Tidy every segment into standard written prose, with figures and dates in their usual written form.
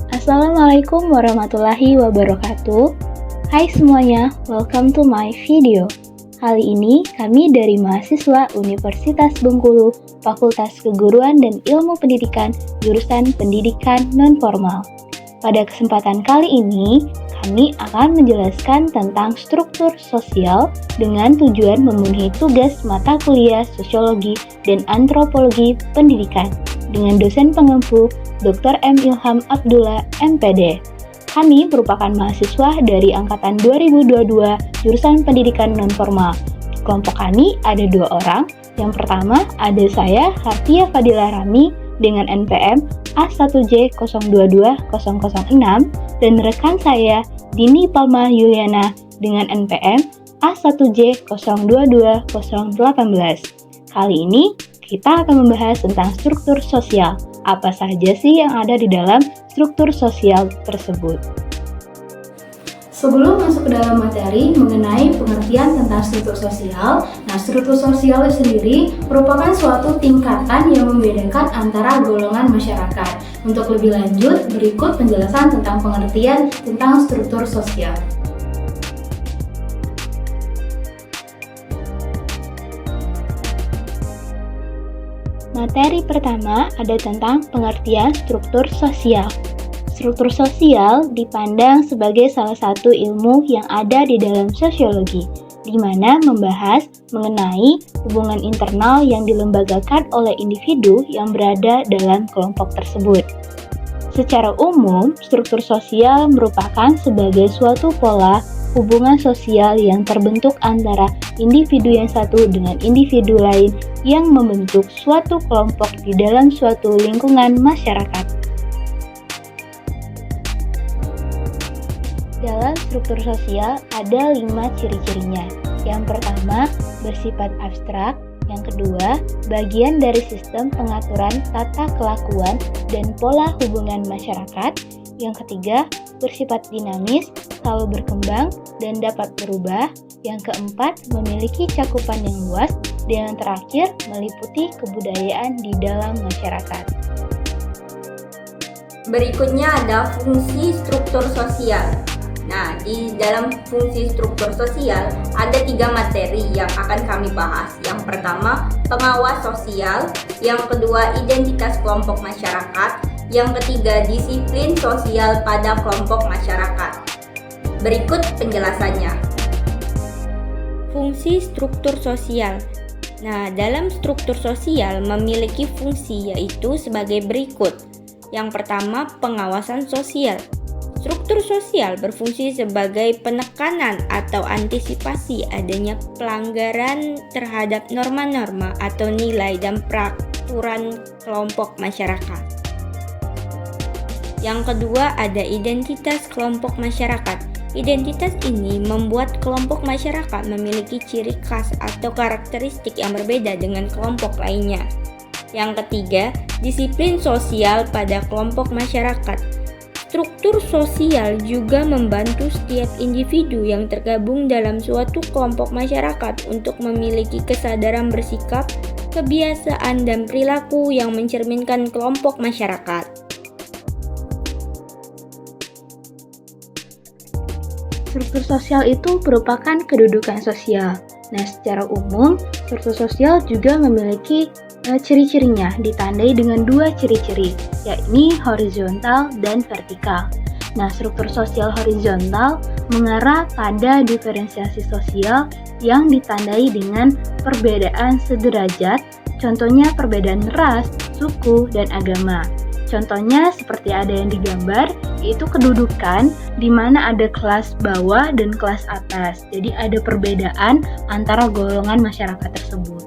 Assalamualaikum warahmatullahi wabarakatuh. Hai semuanya, welcome to my video. Kali ini kami dari mahasiswa Universitas Bengkulu, Fakultas Keguruan dan Ilmu Pendidikan, jurusan Pendidikan Non-Formal. Pada kesempatan kali ini, kami akan menjelaskan tentang struktur sosial dengan tujuan memenuhi tugas mata kuliah Sosiologi dan Antropologi Pendidikan dengan dosen pengempu Dr. M. Ilham Abdullah, MPD. Kami merupakan mahasiswa dari Angkatan 2022 jurusan Pendidikan Non-Formal. Kelompok kami ada 2 orang. Yang pertama ada saya, Hartia Fadila Rami, dengan NPM A1J022006 dan rekan saya, Dini Palma Yuliana, dengan NPM A1J022018. Kali ini kita akan membahas tentang struktur sosial. Apa saja sih yang ada di dalam struktur sosial tersebut? Sebelum masuk ke dalam materi mengenai pengertian tentang struktur sosial, struktur sosial sendiri merupakan suatu tingkatan yang membedakan antara golongan masyarakat. Untuk lebih lanjut, berikut penjelasan tentang pengertian tentang struktur sosial. Materi pertama ada tentang pengertian struktur sosial. Struktur sosial dipandang sebagai salah satu ilmu yang ada di dalam sosiologi, di mana membahas mengenai hubungan internal yang dilembagakan oleh individu yang berada dalam kelompok tersebut. Secara umum, struktur sosial merupakan sebagai suatu pola hubungan sosial yang terbentuk antara individu yang satu dengan individu lain yang membentuk suatu kelompok di dalam suatu lingkungan masyarakat. Dalam struktur sosial ada 5 ciri-cirinya. Yang pertama, bersifat abstrak. Yang kedua, bagian dari sistem pengaturan tata kelakuan dan pola hubungan masyarakat. Yang ketiga, bersifat dinamis, selalu berkembang dan dapat berubah. Yang keempat, memiliki cakupan yang luas. Dan yang terakhir, meliputi kebudayaan di dalam masyarakat. Berikutnya ada fungsi struktur sosial. Di dalam fungsi struktur sosial ada 3 materi yang akan kami bahas. Yang pertama, pengawas sosial. Yang kedua, identitas kelompok masyarakat. Yang ketiga, disiplin sosial pada kelompok masyarakat. Berikut penjelasannya. Fungsi struktur sosial. Dalam struktur sosial memiliki fungsi yaitu sebagai berikut. Yang pertama, pengawasan sosial. Struktur sosial berfungsi sebagai penekanan atau antisipasi adanya pelanggaran terhadap norma-norma atau nilai dan peraturan kelompok masyarakat. Yang kedua, ada identitas kelompok masyarakat. Identitas ini membuat kelompok masyarakat memiliki ciri khas atau karakteristik yang berbeda dengan kelompok lainnya. Yang ketiga, disiplin sosial pada kelompok masyarakat. Struktur sosial juga membantu setiap individu yang tergabung dalam suatu kelompok masyarakat untuk memiliki kesadaran bersikap, kebiasaan, dan perilaku yang mencerminkan kelompok masyarakat. Struktur sosial itu merupakan kedudukan sosial. Secara umum, struktur sosial juga memiliki ciri-cirinya ditandai dengan 2 ciri-ciri, yakni horizontal dan vertikal. Struktur sosial horizontal mengarah pada diferensiasi sosial yang ditandai dengan perbedaan sederajat, contohnya perbedaan ras, suku, dan agama. Contohnya seperti ada yang digambar, yaitu kedudukan di mana ada kelas bawah dan kelas atas. Jadi ada perbedaan antara golongan masyarakat tersebut.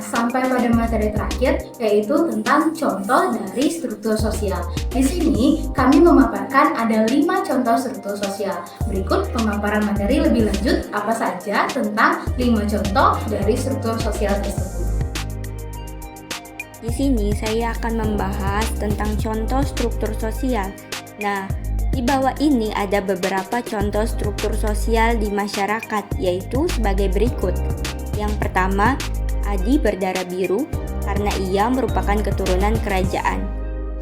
Sampai pada materi terakhir, yaitu tentang contoh dari struktur sosial. Di sini kami memaparkan ada 5 contoh struktur sosial. Berikut pemaparan materi lebih lanjut apa saja tentang 5 contoh dari struktur sosial tersebut. Di sini saya akan membahas tentang contoh struktur sosial. Di bawah ini ada beberapa contoh struktur sosial di masyarakat, yaitu sebagai berikut. Yang pertama, Adi berdarah biru karena ia merupakan keturunan kerajaan.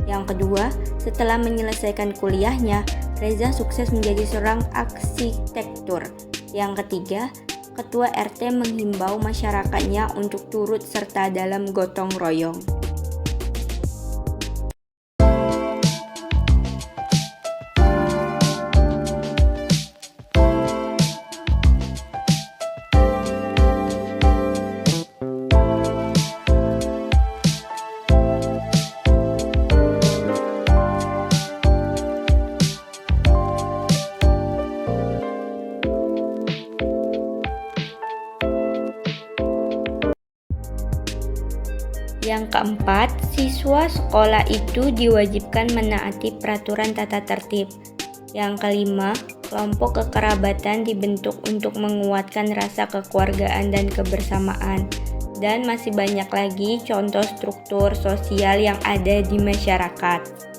Yang kedua, setelah menyelesaikan kuliahnya, Reza sukses menjadi seorang arsitektur. Yang ketiga, Ketua RT menghimbau masyarakatnya untuk turut serta dalam gotong royong. Yang keempat, siswa sekolah itu diwajibkan menaati peraturan tata tertib. Yang kelima, kelompok kekerabatan dibentuk untuk menguatkan rasa kekeluargaan dan kebersamaan. Dan masih banyak lagi contoh struktur sosial yang ada di masyarakat.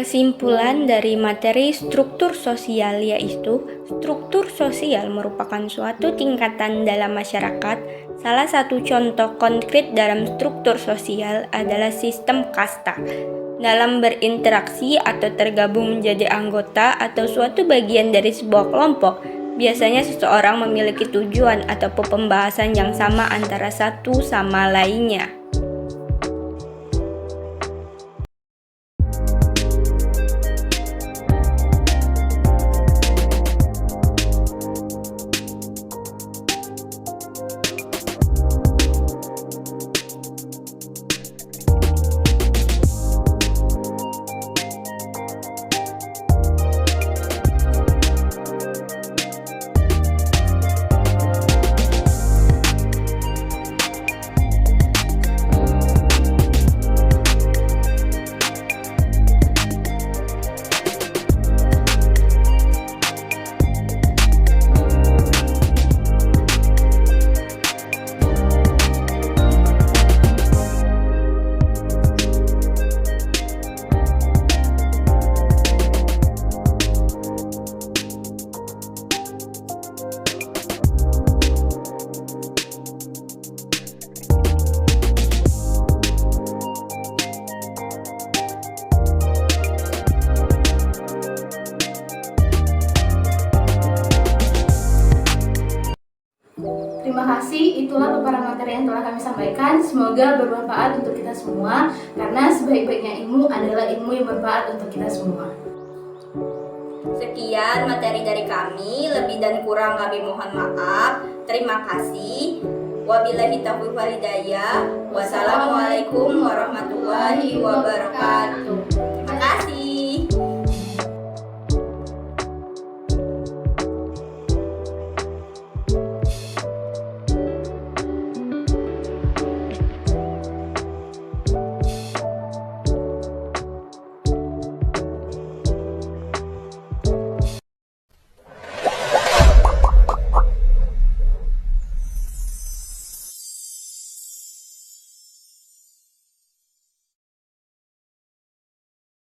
Kesimpulan dari materi struktur sosial yaitu struktur sosial merupakan suatu tingkatan dalam masyarakat. Salah satu contoh konkret dalam struktur sosial adalah sistem kasta. Dalam berinteraksi atau tergabung menjadi anggota atau suatu bagian dari sebuah kelompok, biasanya seseorang memiliki tujuan atau pembahasan yang sama antara satu sama lainnya. Terima kasih, itulah beberapa materi yang telah kami sampaikan. Semoga bermanfaat untuk kita semua, karena sebaik-baiknya ilmu adalah ilmu yang bermanfaat untuk kita semua. Sekian materi dari kami, lebih dan kurang kami mohon maaf. Terima kasih. Wabillahi taufiq wal hidayah. Wassalamualaikum warahmatullahi wabarakatuh.